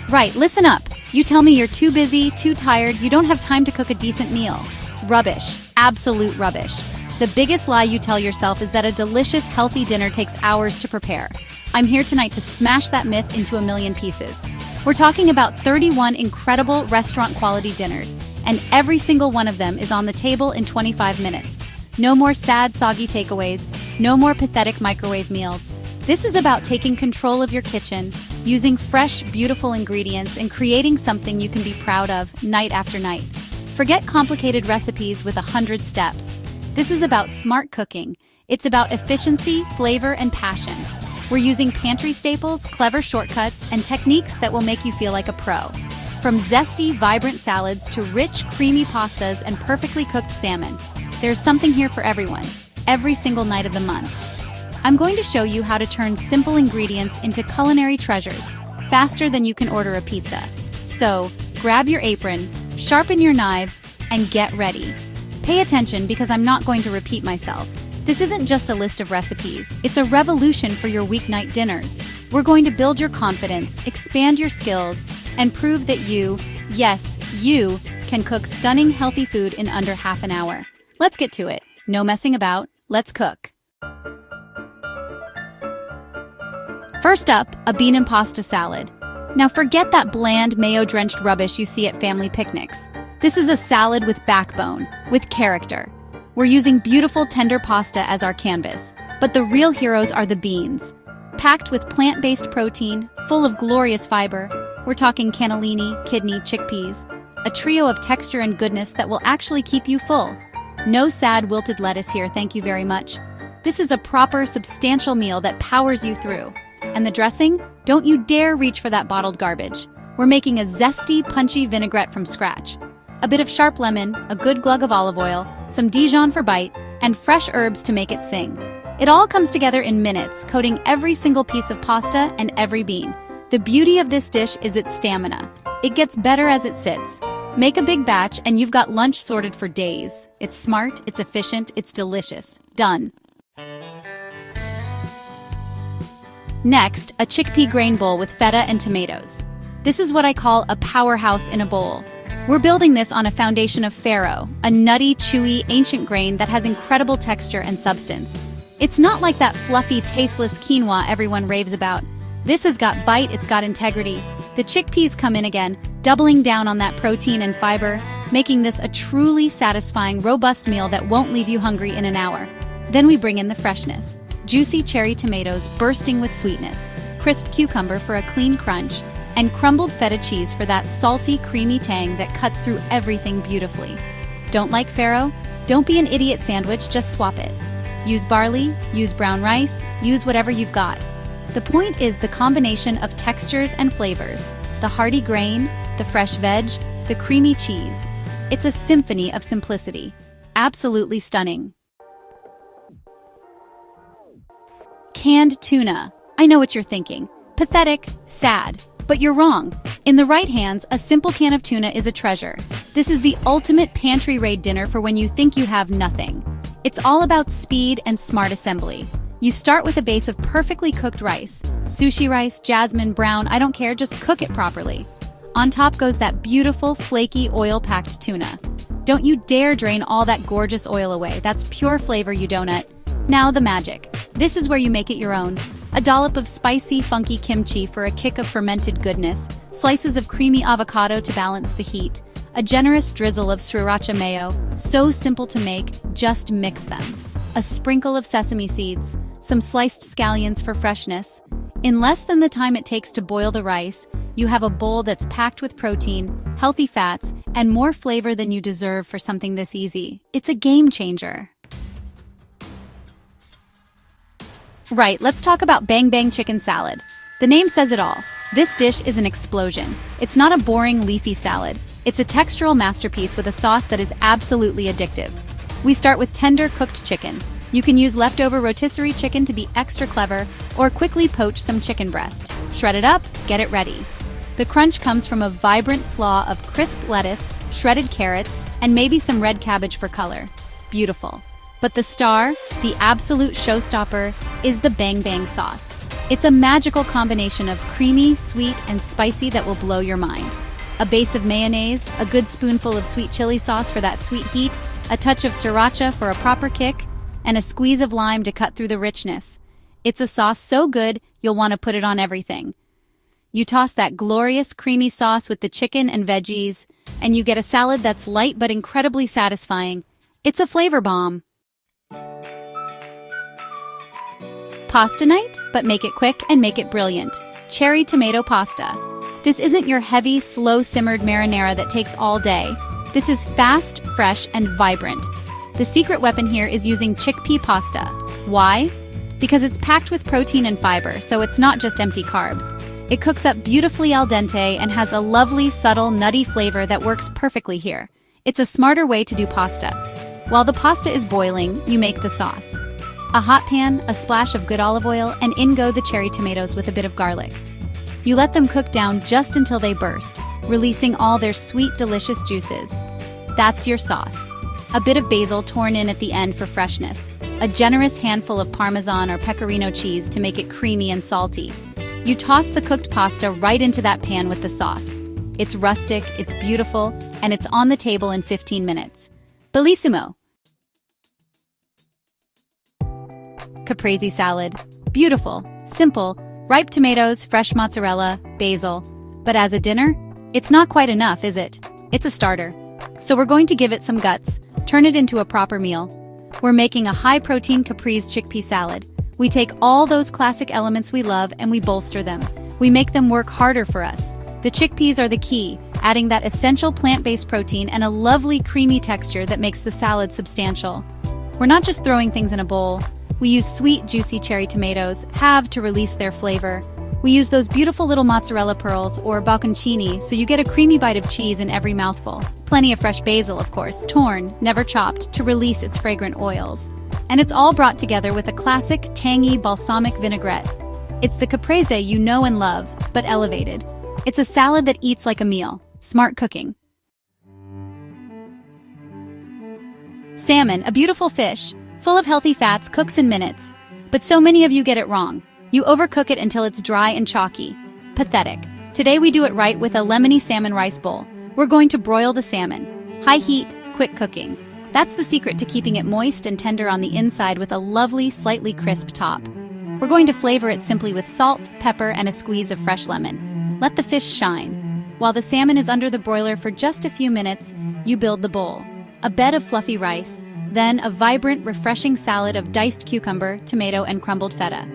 Right, listen up. You tell me you're too busy, too tired, you don't have time to cook a decent meal. Rubbish. Absolute rubbish. The biggest lie you tell yourself is that a delicious, healthy dinner takes hours to prepare. I'm here tonight to smash that myth into a million pieces. We're talking about 31 incredible restaurant-quality dinners, and every single one of them is on the table in 25 minutes. No more sad, soggy takeaways, no more pathetic microwave meals. This is about taking control of your kitchen, using fresh, beautiful ingredients, and creating something you can be proud of night after night. Forget complicated recipes with 100 steps. This is about smart cooking. It's about efficiency, flavor, and passion. We're using pantry staples, clever shortcuts, and techniques that will make you feel like a pro. From zesty, vibrant salads to rich, creamy pastas and perfectly cooked salmon, there's something here for everyone, every single night of the month. I'm going to show you how to turn simple ingredients into culinary treasures, faster than you can order a pizza. So, grab your apron, sharpen your knives, and get ready. Pay attention because I'm not going to repeat myself. This isn't just a list of recipes, it's a revolution for your weeknight dinners. We're going to build your confidence, expand your skills, and prove that you, yes, you, can cook stunning healthy food in under half an hour. Let's get to it. No messing about, let's cook. First up, a bean and pasta salad. Now forget that bland, mayo-drenched rubbish you see at family picnics. This is a salad with backbone, with character. We're using beautiful, tender pasta as our canvas, but the real heroes are the beans. Packed with plant-based protein, full of glorious fiber, we're talking cannellini, kidney, chickpeas, a trio of texture and goodness that will actually keep you full. No sad, wilted lettuce here, thank you very much. This is a proper, substantial meal that powers you through. And the dressing? Don't you dare reach for that bottled garbage. We're making a zesty, punchy vinaigrette from scratch. A bit of sharp lemon, a good glug of olive oil, some Dijon for bite, and fresh herbs to make it sing. It all comes together in minutes, coating every single piece of pasta and every bean. The beauty of this dish is its stamina. It gets better as it sits. Make a big batch and you've got lunch sorted for days. It's smart, it's efficient, it's delicious. Done. Next, a chickpea grain bowl with feta and tomatoes. This is what I call a powerhouse in a bowl. We're building this on a foundation of farro, a nutty, chewy, ancient grain that has incredible texture and substance. It's not like that fluffy, tasteless quinoa everyone raves about. This has got bite, it's got integrity. The chickpeas come in again, doubling down on that protein and fiber, making this a truly satisfying, robust meal that won't leave you hungry in an hour. Then we bring in the freshness. Juicy cherry tomatoes bursting with sweetness, crisp cucumber for a clean crunch, and crumbled feta cheese for that salty, creamy tang that cuts through everything beautifully. Don't like farro? Don't be an idiot sandwich, just swap it. Use barley, use brown rice, use whatever you've got. The point is the combination of textures and flavors, the hearty grain, the fresh veg, the creamy cheese. It's a symphony of simplicity. Absolutely stunning. Canned tuna. I know what you're thinking. Pathetic, sad. But you're wrong. In the right hands, a simple can of tuna is a treasure. This is the ultimate pantry raid dinner for when you think you have nothing. It's all about speed and smart assembly. You start with a base of perfectly cooked rice. Sushi rice, jasmine, brown, I don't care, just cook it properly. On top goes that beautiful, flaky, oil-packed tuna. Don't you dare drain all that gorgeous oil away. That's pure flavor, you donut. Now the magic. This is where you make it your own. A dollop of spicy, funky kimchi for a kick of fermented goodness, slices of creamy avocado to balance the heat, a generous drizzle of sriracha mayo, so simple to make, just mix them. A sprinkle of sesame seeds, some sliced scallions for freshness. In less than the time it takes to boil the rice, you have a bowl that's packed with protein, healthy fats, and more flavor than you deserve for something this easy. It's a game changer. Right, let's talk about Bang Bang chicken salad. The name says it all. This dish is an explosion. It's not a boring, leafy salad. It's a textural masterpiece with a sauce that is absolutely addictive. We start with tender, cooked chicken. You can use leftover rotisserie chicken to be extra clever, or quickly poach some chicken breast. Shred it up, get it ready. The crunch comes from a vibrant slaw of crisp lettuce, shredded carrots, and maybe some red cabbage for color. Beautiful. But the star, the absolute showstopper, is the Bang Bang sauce. It's a magical combination of creamy, sweet, and spicy that will blow your mind. A base of mayonnaise, a good spoonful of sweet chili sauce for that sweet heat, a touch of sriracha for a proper kick, and a squeeze of lime to cut through the richness. It's a sauce so good, you'll want to put it on everything. You toss that glorious creamy sauce with the chicken and veggies, and you get a salad that's light but incredibly satisfying. It's a flavor bomb. Pasta night, but make it quick and make it brilliant. Cherry tomato pasta. This isn't your heavy, slow-simmered marinara that takes all day. This is fast, fresh, and vibrant. The secret weapon here is using chickpea pasta. Why? Because it's packed with protein and fiber, so it's not just empty carbs. It cooks up beautifully al dente and has a lovely, subtle, nutty flavor that works perfectly here. It's a smarter way to do pasta. While the pasta is boiling, you make the sauce. A hot pan, a splash of good olive oil, and in go the cherry tomatoes with a bit of garlic. You let them cook down just until they burst, releasing all their sweet, delicious juices. That's your sauce. A bit of basil torn in at the end for freshness. A generous handful of Parmesan or Pecorino cheese to make it creamy and salty. You toss the cooked pasta right into that pan with the sauce. It's rustic, it's beautiful, and it's on the table in 15 minutes. Bellissimo! Caprese salad. Beautiful, simple, ripe tomatoes, fresh mozzarella, basil. But as a dinner, it's not quite enough, is it? It's a starter. So we're going to give it some guts, turn it into a proper meal. We're making a high-protein caprese chickpea salad. We take all those classic elements we love and we bolster them. We make them work harder for us. The chickpeas are the key, adding that essential plant-based protein and a lovely creamy texture that makes the salad substantial. We're not just throwing things in a bowl. We use sweet, juicy cherry tomatoes, halved to release their flavor. We use those beautiful little mozzarella pearls, or bocconcini, so you get a creamy bite of cheese in every mouthful. Plenty of fresh basil, of course, torn, never chopped, to release its fragrant oils. And it's all brought together with a classic, tangy, balsamic vinaigrette. It's the caprese you know and love, but elevated. It's a salad that eats like a meal. Smart cooking. Salmon, a beautiful fish, full of healthy fats, cooks in minutes. But so many of you get it wrong. You overcook it until it's dry and chalky. Pathetic. Today we do it right with a lemony salmon rice bowl. We're going to broil the salmon. High heat, quick cooking. That's the secret to keeping it moist and tender on the inside with a lovely, slightly crisp top. We're going to flavor it simply with salt, pepper, and a squeeze of fresh lemon. Let the fish shine. While the salmon is under the broiler for just a few minutes, you build the bowl. A bed of fluffy rice, then a vibrant, refreshing salad of diced cucumber, tomato, and crumbled feta.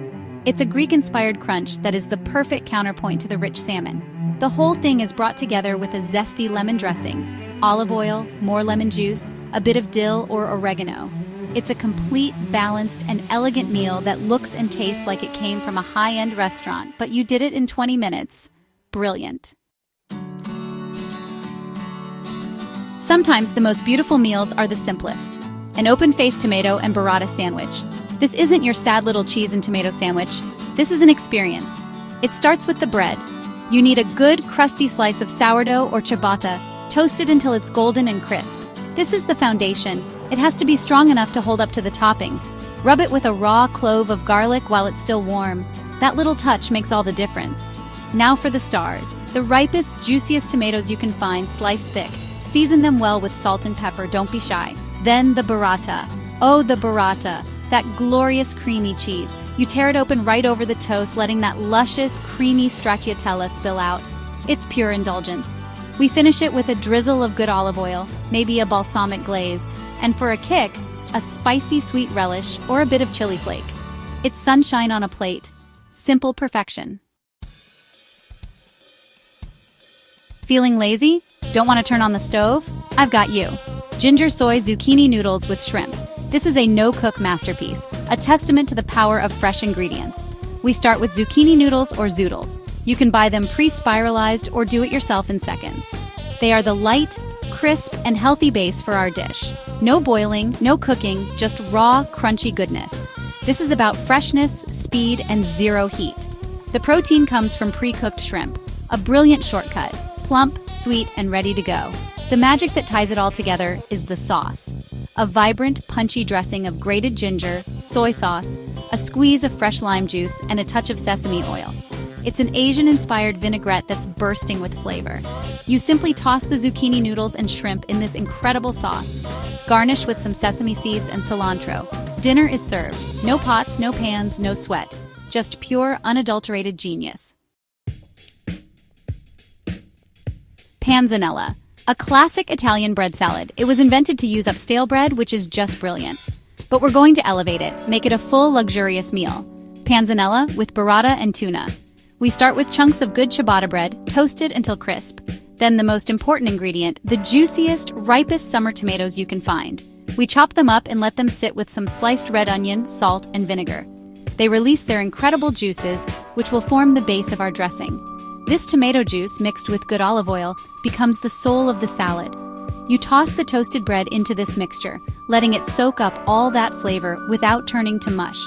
It's a Greek-inspired crunch that is the perfect counterpoint to the rich salmon. The whole thing is brought together with a zesty lemon dressing, olive oil, more lemon juice, a bit of dill or oregano. It's a complete, balanced, and elegant meal that looks and tastes like it came from a high-end restaurant, but you did it in 20 minutes. Brilliant. Sometimes the most beautiful meals are the simplest. An open-faced tomato and burrata sandwich. This isn't your sad little cheese and tomato sandwich. This is an experience. It starts with the bread. You need a good, crusty slice of sourdough or ciabatta, toasted until it's golden and crisp. This is the foundation. It has to be strong enough to hold up to the toppings. Rub it with a raw clove of garlic while it's still warm. That little touch makes all the difference. Now for the stars. The ripest, juiciest tomatoes you can find, sliced thick. Season them well with salt and pepper, don't be shy. Then the burrata. Oh, the burrata. That glorious creamy cheese. You tear it open right over the toast, letting that luscious, creamy stracciatella spill out. It's pure indulgence. We finish it with a drizzle of good olive oil, maybe a balsamic glaze, and for a kick, a spicy sweet relish or a bit of chili flake. It's sunshine on a plate. Simple perfection. Feeling lazy? Don't want to turn on the stove? I've got you. Ginger soy zucchini noodles with shrimp. This is a no-cook masterpiece, a testament to the power of fresh ingredients. We start with zucchini noodles or zoodles. You can buy them pre-spiralized or do it yourself in seconds. They are the light, crisp, and healthy base for our dish. No boiling, no cooking, just raw, crunchy goodness. This is about freshness, speed, and zero heat. The protein comes from pre-cooked shrimp, a brilliant shortcut, plump, sweet, and ready to go. The magic that ties it all together is the sauce. A vibrant, punchy dressing of grated ginger, soy sauce, a squeeze of fresh lime juice, and a touch of sesame oil. It's an Asian-inspired vinaigrette that's bursting with flavor. You simply toss the zucchini noodles and shrimp in this incredible sauce. Garnish with some sesame seeds and cilantro. Dinner is served. No pots, no pans, no sweat. Just pure, unadulterated genius. Panzanella, a classic Italian bread salad. It was invented to use up stale bread, which is just brilliant. But we're going to elevate it, make it a full, luxurious meal. Panzanella with burrata and tuna. We start with chunks of good ciabatta bread, toasted until crisp. Then the most important ingredient, the juiciest, ripest summer tomatoes you can find. We chop them up and let them sit with some sliced red onion, salt, and vinegar. They release their incredible juices, which will form the base of our dressing. This tomato juice, mixed with good olive oil, becomes the soul of the salad. You toss the toasted bread into this mixture, letting it soak up all that flavor without turning to mush.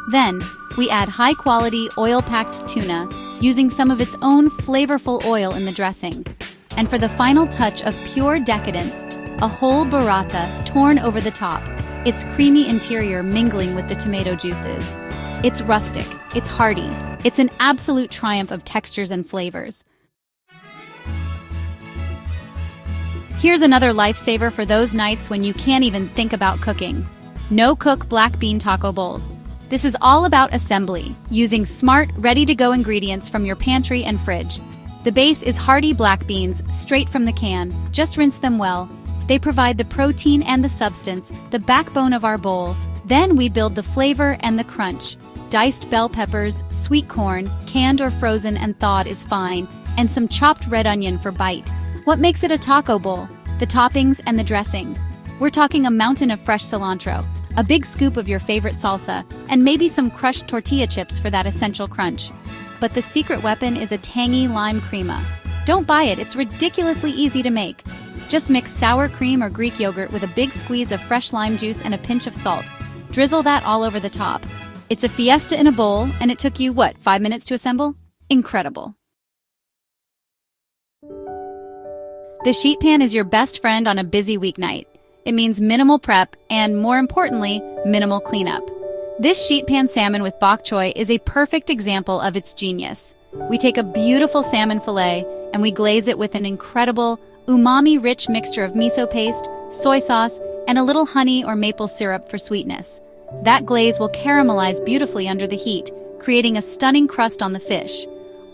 Then, we add high-quality, oil-packed tuna, using some of its own flavorful oil in the dressing. And for the final touch of pure decadence, a whole burrata torn over the top, its creamy interior mingling with the tomato juices. It's rustic, it's hearty, it's an absolute triumph of textures and flavors. Here's another lifesaver for those nights when you can't even think about cooking. No-cook black bean taco bowls. This is all about assembly, using smart, ready-to-go ingredients from your pantry and fridge. The base is hearty black beans, straight from the can. Just rinse them well. They provide the protein and the substance, the backbone of our bowl. Then we build the flavor and the crunch. Diced bell peppers, sweet corn, canned or frozen and thawed is fine, and some chopped red onion for bite. What makes it a taco bowl? The toppings and the dressing. We're talking a mountain of fresh cilantro, a big scoop of your favorite salsa, and maybe some crushed tortilla chips for that essential crunch. But the secret weapon is a tangy lime crema. Don't buy it, it's ridiculously easy to make. Just mix sour cream or Greek yogurt with a big squeeze of fresh lime juice and a pinch of salt. Drizzle that all over the top. It's a fiesta in a bowl, and it took you, 5 minutes to assemble? Incredible. The sheet pan is your best friend on a busy weeknight. It means minimal prep and, more importantly, minimal cleanup. This Sheet-Pan Salmon with Bok Choy is a perfect example of its genius. We take a beautiful salmon fillet and we glaze it with an incredible, umami-rich mixture of miso paste, soy sauce, and a little honey or maple syrup for sweetness. That glaze will caramelize beautifully under the heat, creating a stunning crust on the fish.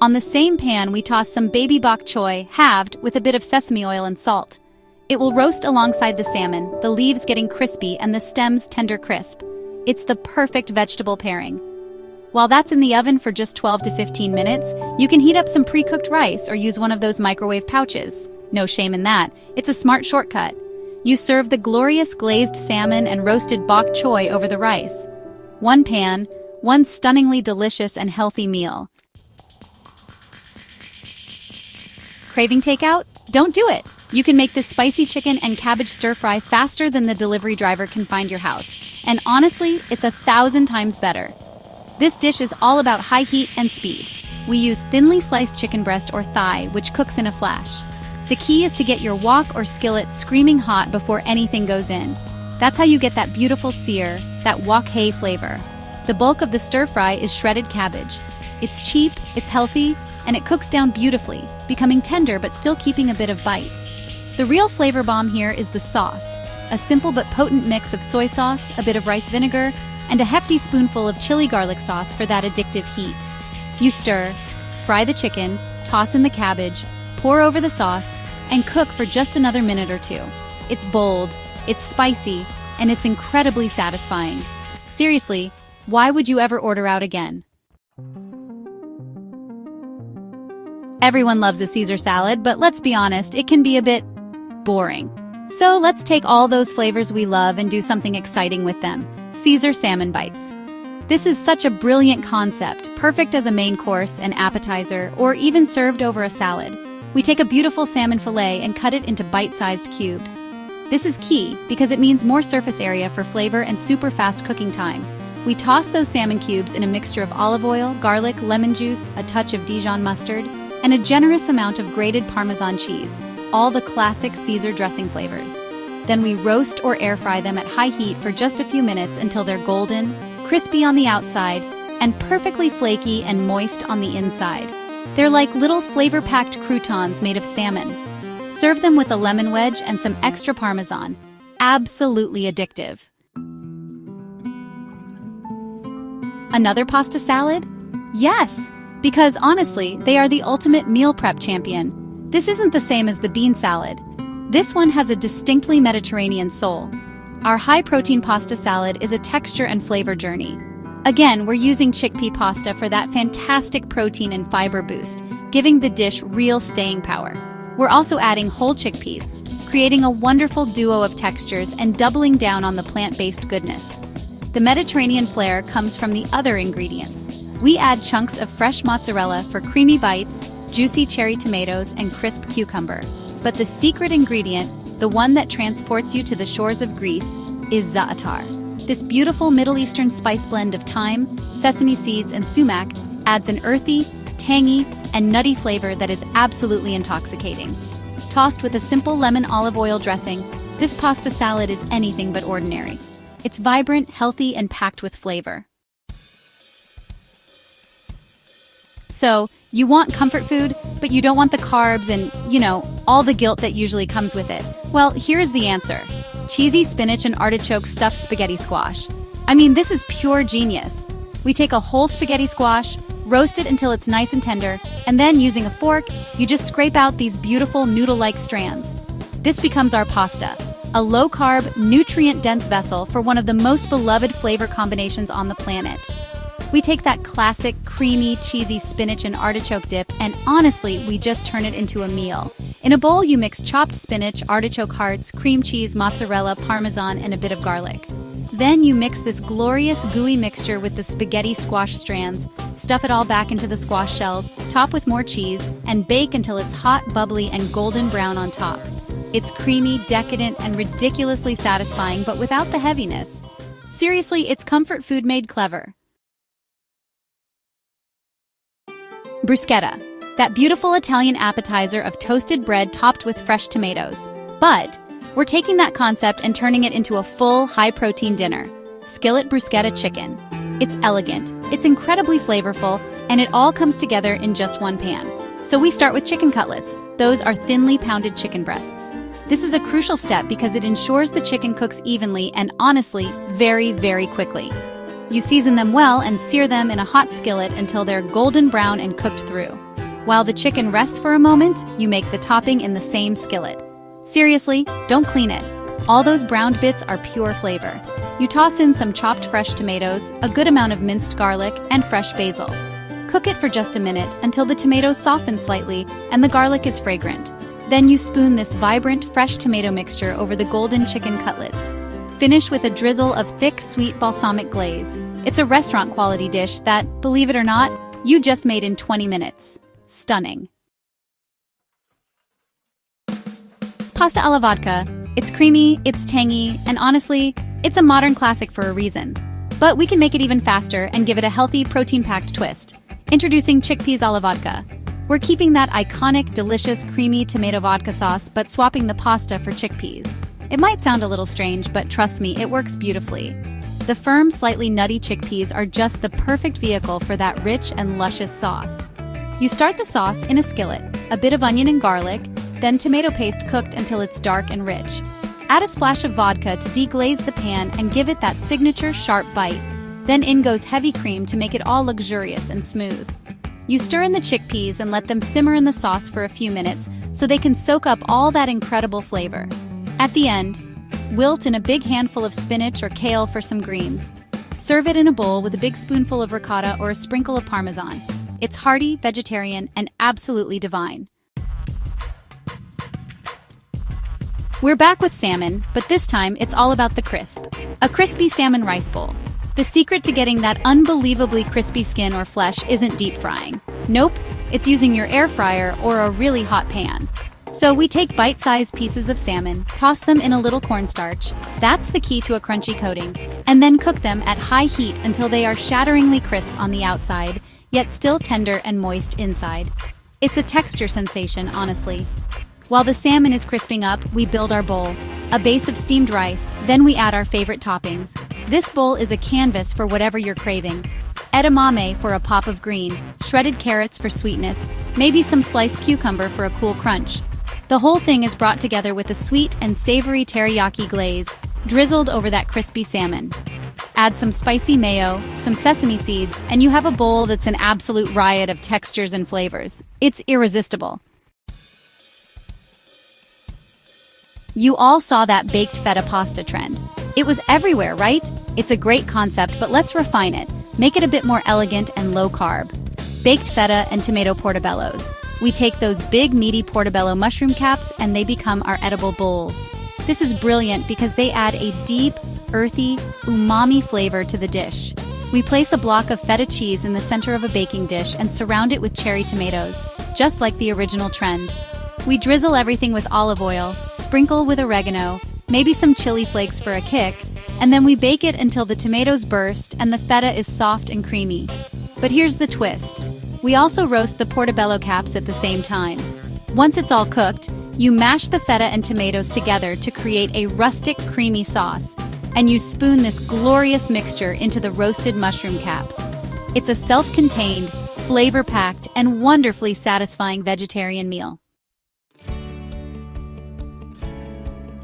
On the same pan, we toss some baby bok choy, halved, with a bit of sesame oil and salt. It will roast alongside the salmon, the leaves getting crispy and the stems tender crisp. It's the perfect vegetable pairing. While that's in the oven for just 12 to 15 minutes, you can heat up some pre-cooked rice or use one of those microwave pouches. No shame in that. It's a smart shortcut. You serve the glorious glazed salmon and roasted bok choy over the rice. One pan, one stunningly delicious and healthy meal. Craving takeout? Don't do it! You can make this spicy chicken and cabbage stir-fry faster than the delivery driver can find your house. And honestly, it's 1,000 times better. This dish is all about high heat and speed. We use thinly sliced chicken breast or thigh, which cooks in a flash. The key is to get your wok or skillet screaming hot before anything goes in. That's how you get that beautiful sear, that wok hay flavor. The bulk of the stir-fry is shredded cabbage. It's cheap, it's healthy, and it cooks down beautifully, becoming tender but still keeping a bit of bite. The real flavor bomb here is the sauce, a simple but potent mix of soy sauce, a bit of rice vinegar, and a hefty spoonful of chili garlic sauce for that addictive heat. You stir, fry the chicken, toss in the cabbage, pour over the sauce, and cook for just another minute or two. It's bold, it's spicy, and it's incredibly satisfying. Seriously, why would you ever order out again? Everyone loves a Caesar salad, but let's be honest, it can be a bit boring. So let's take all those flavors we love and do something exciting with them. Caesar salmon bites. This is such a brilliant concept, perfect as a main course, an appetizer, or even served over a salad. We take a beautiful salmon fillet and cut it into bite-sized cubes. This is key because it means more surface area for flavor and super fast cooking time. We toss those salmon cubes in a mixture of olive oil, garlic, lemon juice, a touch of Dijon mustard, and a generous amount of grated Parmesan cheese, all the classic Caesar dressing flavors. Then we roast or air fry them at high heat for just a few minutes until they're golden, crispy on the outside, and perfectly flaky and moist on the inside. They're like little flavor-packed croutons made of salmon. Serve them with a lemon wedge and some extra Parmesan. Absolutely addictive. Another pasta salad? Yes, because honestly, they are the ultimate meal prep champion. This isn't the same as the bean salad. This one has a distinctly Mediterranean soul. Our high-protein pasta salad is a texture and flavor journey. Again, we're using chickpea pasta for that fantastic protein and fiber boost, giving the dish real staying power. We're also adding whole chickpeas, creating a wonderful duo of textures and doubling down on the plant-based goodness. The Mediterranean flair comes from the other ingredients. We add chunks of fresh mozzarella for creamy bites, juicy cherry tomatoes, and crisp cucumber. But the secret ingredient, the one that transports you to the shores of Greece, is za'atar. This beautiful Middle Eastern spice blend of thyme, sesame seeds, and sumac adds an earthy, tangy, and nutty flavor that is absolutely intoxicating. Tossed with a simple lemon olive oil dressing, this pasta salad is anything but ordinary. It's vibrant, healthy, and packed with flavor. So, you want comfort food, but you don't want the carbs and, all the guilt that usually comes with it. Well, here's the answer. Cheesy spinach and artichoke stuffed spaghetti squash. I mean, this is pure genius. We take a whole spaghetti squash, roast it until it's nice and tender, and then using a fork, you just scrape out these beautiful noodle-like strands. This becomes our pasta, a low-carb, nutrient-dense vessel for one of the most beloved flavor combinations on the planet. We take that classic, creamy, cheesy spinach and artichoke dip, and honestly, we just turn it into a meal. In a bowl, you mix chopped spinach, artichoke hearts, cream cheese, mozzarella, Parmesan, and a bit of garlic. Then you mix this glorious, gooey mixture with the spaghetti squash strands, stuff it all back into the squash shells, top with more cheese, and bake until it's hot, bubbly, and golden brown on top. It's creamy, decadent, and ridiculously satisfying, but without the heaviness. Seriously, it's comfort food made clever. Bruschetta, that beautiful Italian appetizer of toasted bread topped with fresh tomatoes. But we're taking that concept and turning it into a full, high-protein dinner. Skillet bruschetta chicken. It's elegant, it's incredibly flavorful, and it all comes together in just one pan. So we start with chicken cutlets. Those are thinly pounded chicken breasts. This is a crucial step because it ensures the chicken cooks evenly and honestly, very, very quickly. You season them well and sear them in a hot skillet until they're golden brown and cooked through. While the chicken rests for a moment, you make the topping in the same skillet. Seriously, don't clean it. All those browned bits are pure flavor. You toss in some chopped fresh tomatoes, a good amount of minced garlic, and fresh basil. Cook it for just a minute until the tomatoes soften slightly and the garlic is fragrant. Then you spoon this vibrant, fresh tomato mixture over the golden chicken cutlets. Finish with a drizzle of thick, sweet balsamic glaze. It's a restaurant-quality dish that, believe it or not, you just made in 20 minutes. Stunning. Pasta alla vodka. It's creamy, it's tangy, and honestly, it's a modern classic for a reason. But we can make it even faster and give it a healthy, protein-packed twist. Introducing chickpeas alla vodka. We're keeping that iconic, delicious, creamy tomato vodka sauce, but swapping the pasta for chickpeas. It might sound a little strange, but trust me, it works beautifully. The firm, slightly nutty chickpeas are just the perfect vehicle for that rich and luscious sauce. You start the sauce in a skillet, a bit of onion and garlic, then tomato paste cooked until it's dark and rich. Add a splash of vodka to deglaze the pan and give it that signature sharp bite. Then in goes heavy cream to make it all luxurious and smooth. You stir in the chickpeas and let them simmer in the sauce for a few minutes so they can soak up all that incredible flavor. At the end, wilt in a big handful of spinach or kale for some greens. Serve it in a bowl with a big spoonful of ricotta or a sprinkle of Parmesan. It's hearty, vegetarian, and absolutely divine. We're back with salmon, but this time it's all about the crisp. A crispy salmon rice bowl. The secret to getting that unbelievably crispy skin or flesh isn't deep frying. Nope, it's using your air fryer or a really hot pan. So we take bite-sized pieces of salmon, toss them in a little cornstarch, that's the key to a crunchy coating, and then cook them at high heat until they are shatteringly crisp on the outside, yet still tender and moist inside. It's a texture sensation, honestly. While the salmon is crisping up, we build our bowl, a base of steamed rice, then we add our favorite toppings. This bowl is a canvas for whatever you're craving. Edamame for a pop of green, shredded carrots for sweetness, maybe some sliced cucumber for a cool crunch. The whole thing is brought together with a sweet and savory teriyaki glaze, drizzled over that crispy salmon. Add some spicy mayo, some sesame seeds, and you have a bowl that's an absolute riot of textures and flavors. It's irresistible. You all saw that baked feta pasta trend. It was everywhere, right? It's a great concept, but let's refine it. Make it a bit more elegant and low-carb. Baked feta and tomato portobellos. We take those big, meaty portobello mushroom caps and they become our edible bowls. This is brilliant because they add a deep, earthy, umami flavor to the dish. We place a block of feta cheese in the center of a baking dish and surround it with cherry tomatoes, just like the original trend. We drizzle everything with olive oil, sprinkle with oregano, maybe some chili flakes for a kick, and then we bake it until the tomatoes burst and the feta is soft and creamy. But here's the twist. We also roast the portobello caps at the same time. Once it's all cooked, you mash the feta and tomatoes together to create a rustic, creamy sauce, and you spoon this glorious mixture into the roasted mushroom caps. It's a self-contained, flavor-packed, and wonderfully satisfying vegetarian meal.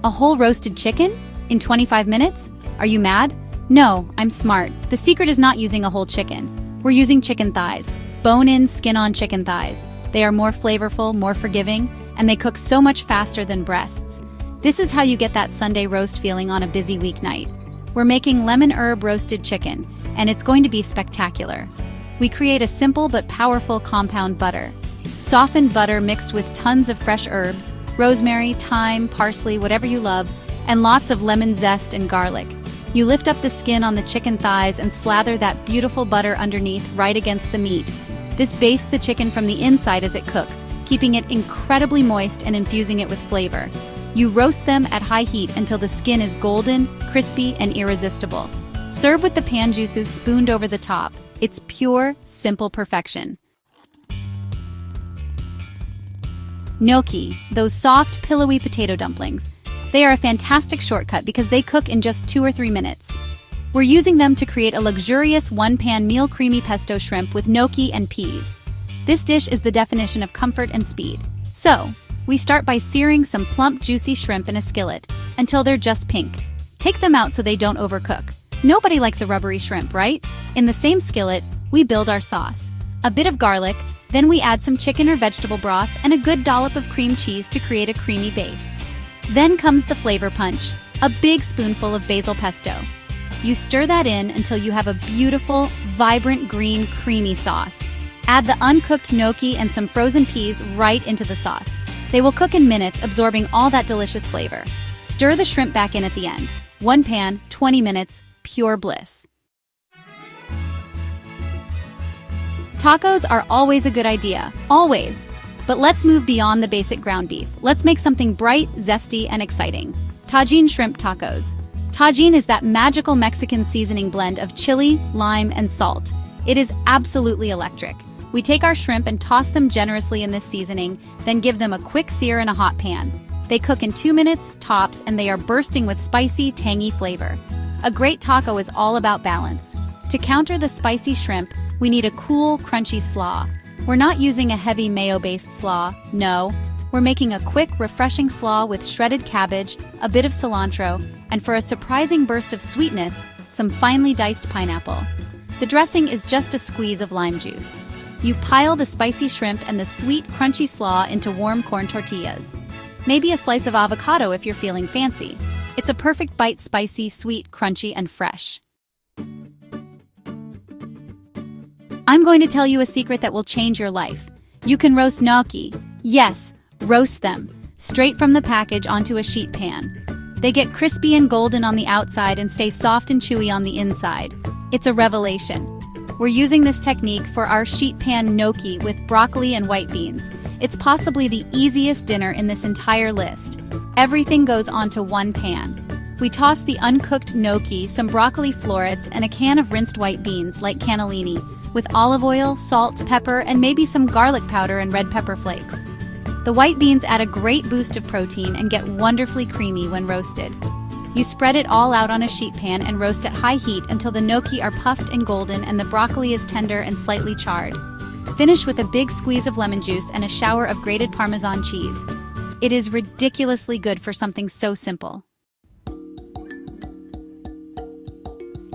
A whole roasted chicken? In 25 minutes? Are you mad? No, I'm smart. The secret is not using a whole chicken. We're using chicken thighs. Bone-in, skin-on chicken thighs. They are more flavorful, more forgiving, and they cook so much faster than breasts. This is how you get that Sunday roast feeling on a busy weeknight. We're making lemon herb roasted chicken, and it's going to be spectacular. We create a simple but powerful compound butter. Softened butter mixed with tons of fresh herbs, rosemary, thyme, parsley, whatever you love, and lots of lemon zest and garlic. You lift up the skin on the chicken thighs and slather that beautiful butter underneath right against the meat. This bastes the chicken from the inside as it cooks, keeping it incredibly moist and infusing it with flavor. You roast them at high heat until the skin is golden, crispy, and irresistible. Serve with the pan juices spooned over the top. It's pure, simple perfection. Gnocchi, those soft, pillowy potato dumplings. They are a fantastic shortcut because they cook in just 2 or 3 minutes. We're using them to create a luxurious one-pan meal creamy pesto shrimp with gnocchi and peas. This dish is the definition of comfort and speed. So, we start by searing some plump, juicy shrimp in a skillet until they're just pink. Take them out so they don't overcook. Nobody likes a rubbery shrimp, right? In the same skillet, we build our sauce. A bit of garlic, then we add some chicken or vegetable broth and a good dollop of cream cheese to create a creamy base. Then comes the flavor punch, a big spoonful of basil pesto. You stir that in until you have a beautiful, vibrant green, creamy sauce. Add the uncooked gnocchi and some frozen peas right into the sauce. They will cook in minutes, absorbing all that delicious flavor. Stir the shrimp back in at the end. One pan, 20 minutes, pure bliss. Tacos are always a good idea, always. But let's move beyond the basic ground beef. Let's make something bright, zesty, and exciting. Tajin shrimp tacos. Tajin is that magical Mexican seasoning blend of chili, lime, and salt. It is absolutely electric. We take our shrimp and toss them generously in this seasoning, then give them a quick sear in a hot pan. They cook in 2 minutes, tops, and they are bursting with spicy, tangy flavor. A great taco is all about balance. To counter the spicy shrimp, we need a cool, crunchy slaw. We're not using a heavy mayo-based slaw, no. We're making a quick, refreshing slaw with shredded cabbage, a bit of cilantro, and for a surprising burst of sweetness, some finely diced pineapple. The dressing is just a squeeze of lime juice. You pile the spicy shrimp and the sweet, crunchy slaw into warm corn tortillas. Maybe a slice of avocado if you're feeling fancy. It's a perfect bite, spicy, sweet, crunchy, and fresh. I'm going to tell you a secret that will change your life. You can roast gnocchi. Yes, roast them. Straight from the package onto a sheet pan. They get crispy and golden on the outside and stay soft and chewy on the inside. It's a revelation. We're using this technique for our sheet pan gnocchi with broccoli and white beans. It's possibly the easiest dinner in this entire list. Everything goes onto one pan. We toss the uncooked gnocchi, some broccoli florets, and a can of rinsed white beans like cannellini, with olive oil, salt, pepper, and maybe some garlic powder and red pepper flakes. The white beans add a great boost of protein and get wonderfully creamy when roasted. You spread it all out on a sheet pan and roast at high heat until the gnocchi are puffed and golden and the broccoli is tender and slightly charred. Finish with a big squeeze of lemon juice and a shower of grated Parmesan cheese. It is ridiculously good for something so simple.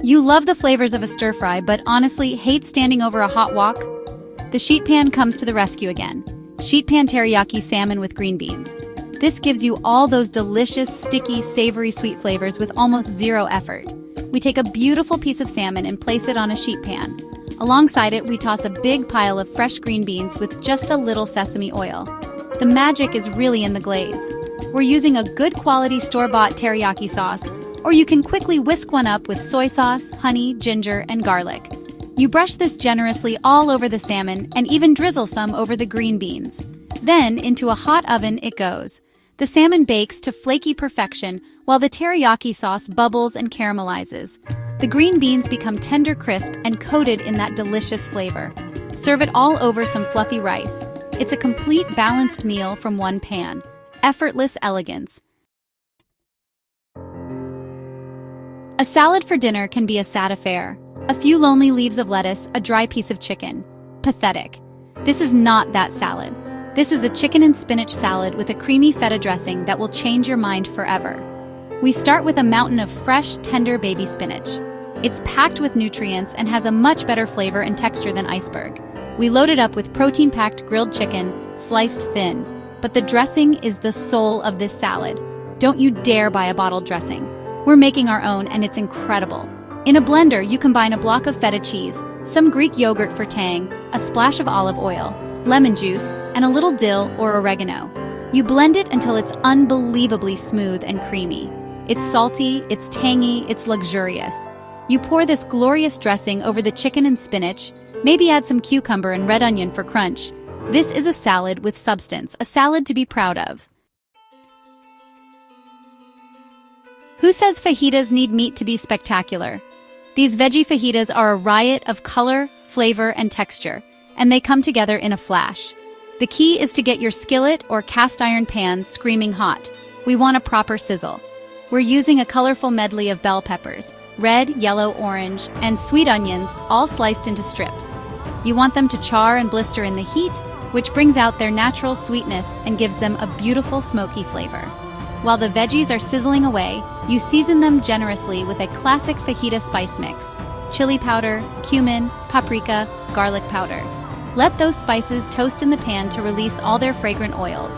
You love the flavors of a stir-fry, but honestly hate standing over a hot wok? The sheet pan comes to the rescue again. Sheet-Pan teriyaki salmon with green beans. This gives you all those delicious, sticky, savory, sweet flavors with almost zero effort. We take a beautiful piece of salmon and place it on a sheet pan. Alongside it, we toss a big pile of fresh green beans with just a little sesame oil. The magic is really in the glaze. We're using a good quality store-bought teriyaki sauce, or you can quickly whisk one up with soy sauce, honey, ginger, and garlic. You brush this generously all over the salmon and even drizzle some over the green beans. Then, into a hot oven it goes. The salmon bakes to flaky perfection while the teriyaki sauce bubbles and caramelizes. The green beans become tender crisp and coated in that delicious flavor. Serve it all over some fluffy rice. It's a complete balanced meal from one pan. Effortless elegance. A salad for dinner can be a sad affair. A few lonely leaves of lettuce, a dry piece of chicken. Pathetic. This is not that salad. This is a chicken and spinach salad with a creamy feta dressing that will change your mind forever. We start with a mountain of fresh, tender baby spinach. It's packed with nutrients and has a much better flavor and texture than iceberg. We load it up with protein-packed grilled chicken, sliced thin. But the dressing is the soul of this salad. Don't you dare buy a bottled dressing. We're making our own and it's incredible. In a blender, you combine a block of feta cheese, some Greek yogurt for tang, a splash of olive oil, lemon juice, and a little dill or oregano. You blend it until it's unbelievably smooth and creamy. It's salty, it's tangy, it's luxurious. You pour this glorious dressing over the chicken and spinach, maybe add some cucumber and red onion for crunch. This is a salad with substance, a salad to be proud of. Who says fajitas need meat to be spectacular? These veggie fajitas are a riot of color, flavor, and texture, and they come together in a flash. The key is to get your skillet or cast iron pan screaming hot. We want a proper sizzle. We're using a colorful medley of bell peppers, red, yellow, orange, and sweet onions, all sliced into strips. You want them to char and blister in the heat, which brings out their natural sweetness and gives them a beautiful smoky flavor. While the veggies are sizzling away, you season them generously with a classic fajita spice mix: chili powder, cumin, paprika, garlic powder. Let those spices toast in the pan to release all their fragrant oils.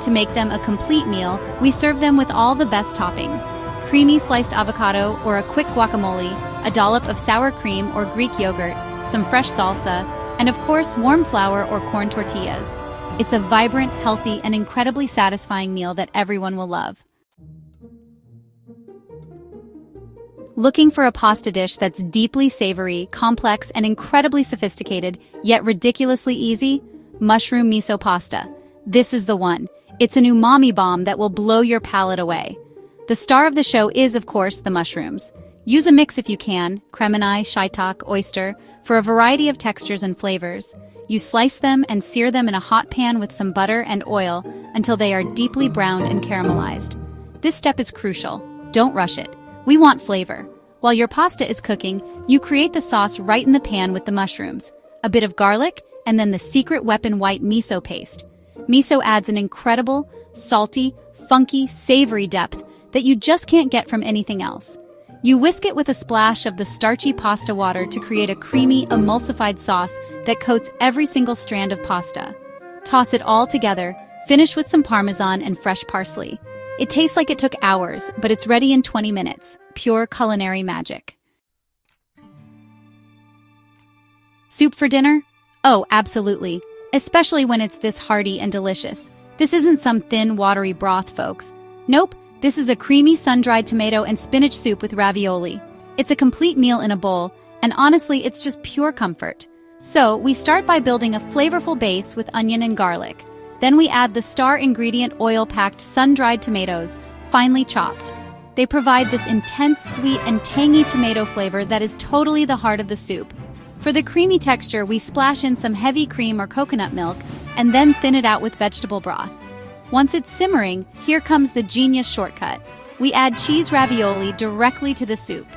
To make them a complete meal, we serve them with all the best toppings: creamy sliced avocado or a quick guacamole, a dollop of sour cream or Greek yogurt, some fresh salsa, and of course warm flour or corn tortillas. It's a vibrant, healthy, and incredibly satisfying meal that everyone will love. Looking for a pasta dish that's deeply savory, complex, and incredibly sophisticated, yet ridiculously easy? Mushroom miso pasta. This is the one. It's an umami bomb that will blow your palate away. The star of the show is, of course, the mushrooms. Use a mix if you can: cremini, shiitake, oyster, for a variety of textures and flavors. You slice them and sear them in a hot pan with some butter and oil until they are deeply browned and caramelized. This step is crucial. Don't rush it. We want flavor. While your pasta is cooking, you create the sauce right in the pan with the mushrooms, a bit of garlic, and then the secret weapon white miso paste. Miso adds an incredible, salty, funky, savory depth that you just can't get from anything else. You whisk it with a splash of the starchy pasta water to create a creamy, emulsified sauce that coats every single strand of pasta. Toss it all together, finish with some Parmesan and fresh parsley. It tastes like it took hours, but it's ready in 20 minutes. Pure culinary magic. Soup for dinner? Oh, absolutely. Especially when it's this hearty and delicious. This isn't some thin, watery broth, folks. Nope. This is a creamy sun-dried tomato and spinach soup with ravioli. It's a complete meal in a bowl, and honestly, it's just pure comfort. So, we start by building a flavorful base with onion and garlic. Then we add the star ingredient oil-packed sun-dried tomatoes, finely chopped. They provide this intense, sweet, and tangy tomato flavor that is totally the heart of the soup. For the creamy texture, we splash in some heavy cream or coconut milk, and then thin it out with vegetable broth. Once it's simmering, here comes the genius shortcut. We add cheese ravioli directly to the soup.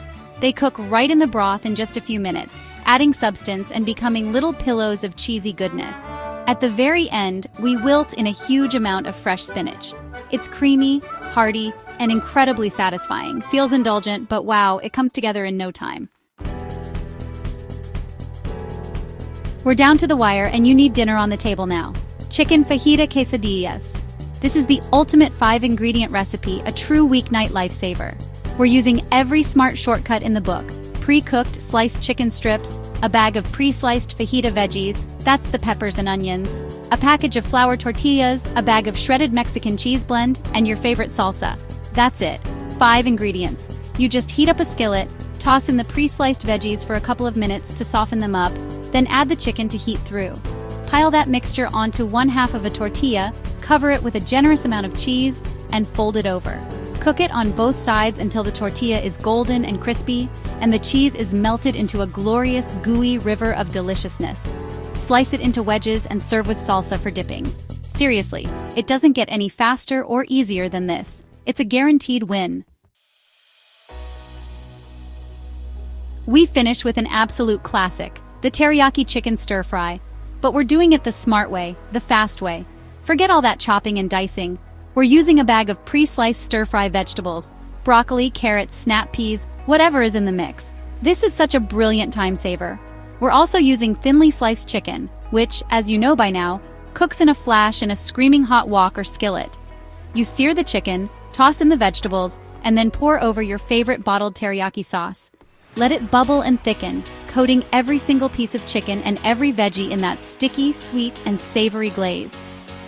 They cook right in the broth in just a few minutes, adding substance and becoming little pillows of cheesy goodness. At the very end, we wilt in a huge amount of fresh spinach. It's creamy, hearty, and incredibly satisfying. Feels indulgent, but wow, it comes together in no time. We're down to the wire and you need dinner on the table now. Chicken fajita quesadillas. This is the ultimate 5-ingredient recipe, a true weeknight lifesaver. We're using every smart shortcut in the book. Pre-cooked sliced chicken strips, a bag of pre-sliced fajita veggies, that's the peppers and onions, a package of flour tortillas, a bag of shredded Mexican cheese blend, and your favorite salsa. That's it. 5 ingredients. You just heat up a skillet, toss in the pre-sliced veggies for a couple of minutes to soften them up, then add the chicken to heat through. Pile that mixture onto 1/2 of a tortilla, cover it with a generous amount of cheese, and fold it over. Cook it on both sides until the tortilla is golden and crispy, and the cheese is melted into a glorious, gooey river of deliciousness. Slice it into wedges and serve with salsa for dipping. Seriously, it doesn't get any faster or easier than this. It's a guaranteed win. We finish with an absolute classic, the teriyaki chicken stir-fry. But we're doing it the smart way, the fast way. Forget all that chopping and dicing. We're using a bag of pre-sliced stir-fry vegetables, broccoli, carrots, snap peas, whatever is in the mix. This is such a brilliant time saver. We're also using thinly sliced chicken, which, as you know by now, cooks in a flash in a screaming hot wok or skillet. You sear the chicken, toss in the vegetables, and then pour over your favorite bottled teriyaki sauce. Let it bubble and thicken, coating every single piece of chicken and every veggie in that sticky, sweet, and savory glaze.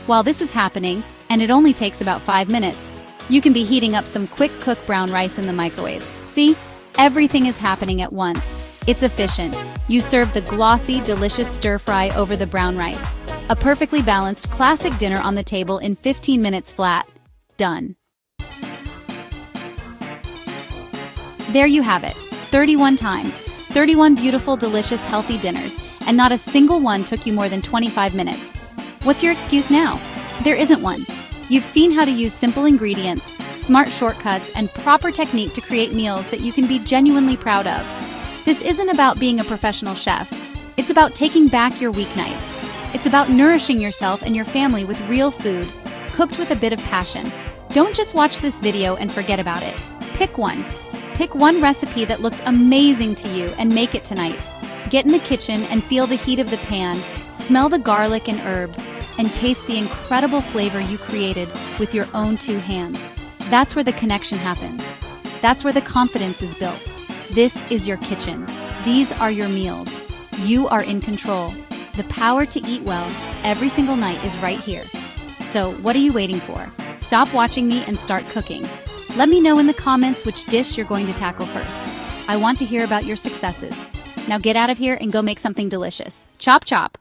While this is happening, and it only takes about 5 minutes, you can be heating up some quick-cook brown rice in the microwave. See? Everything is happening at once. It's efficient. You serve the glossy, delicious stir-fry over the brown rice. A perfectly balanced, classic dinner on the table in 15 minutes flat. Done. There you have it. 31 times. 31 beautiful, delicious, healthy dinners, and not a single one took you more than 25 minutes. What's your excuse now? There isn't one. You've seen how to use simple ingredients, smart shortcuts, and proper technique to create meals that you can be genuinely proud of. This isn't about being a professional chef. It's about taking back your weeknights. It's about nourishing yourself and your family with real food, cooked with a bit of passion. Don't just watch this video and forget about it. Pick one. Pick one recipe that looked amazing to you and make it tonight. Get in the kitchen and feel the heat of the pan, smell the garlic and herbs, and taste the incredible flavor you created with your own 2 hands. That's where the connection happens. That's where the confidence is built. This is your kitchen. These are your meals. You are in control. The power to eat well every single night is right here. So what are you waiting for? Stop watching me and start cooking. Let me know in the comments which dish you're going to tackle first. I want to hear about your successes. Now get out of here and go make something delicious. Chop chop!